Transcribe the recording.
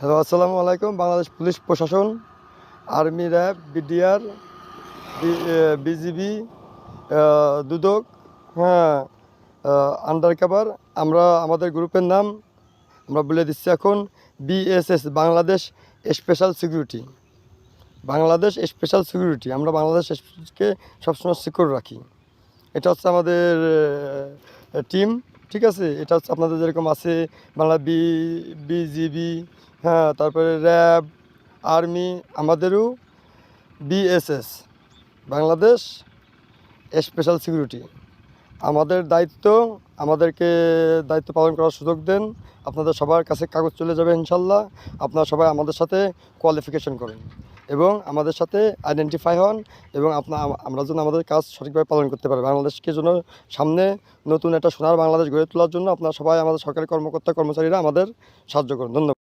Hello, আসসালামু আলাইকুম। Bangladesh police প্রশাসন, আর্মি, র্যাব, বিডিআর, বিজিবি, দুদক, হ্যাঁ, আন্ডার কভার। আমরা আমাদের গ্রুপের নাম আমরা বলে দিচ্ছি এখন BSS, Bangladesh special security. Bangladesh special security, আমরা বাংলাদেশকে সবসময় সিকিউর রাখি। এটা হচ্ছে আমাদের টিম, ঠিক আছে। এটা হচ্ছে আপনাদের যেরকম আছে বাংলা বিজিবি, হ্যাঁ, তারপরে র্যাব, আর্মি, আমাদেরও বিএসএস, বাংলাদেশ স্পেশাল সিকিউরিটি। আমাদের দায়িত্ব, আমাদেরকে দায়িত্ব পালন করার সুযোগ দেন। আপনাদের সবার কাছে কাগজ চলে যাবে ইনশাল্লাহ। আপনারা সবাই আমাদের সাথে কোয়ালিফিকেশন করেন এবং আমাদের সাথে আইডেন্টিফাই হন এবং আমরা যেন আমাদের কাজ সঠিকভাবে পালন করতে পারি। বাংলাদেশকে যেন সামনে নতুন একটা সোনার বাংলাদেশ গড়ে তোলার জন্য আপনারা সবাই, আমাদের সরকারি কর্মকর্তা কর্মচারীরা আমাদের সাহায্য করুন। ধন্যবাদ।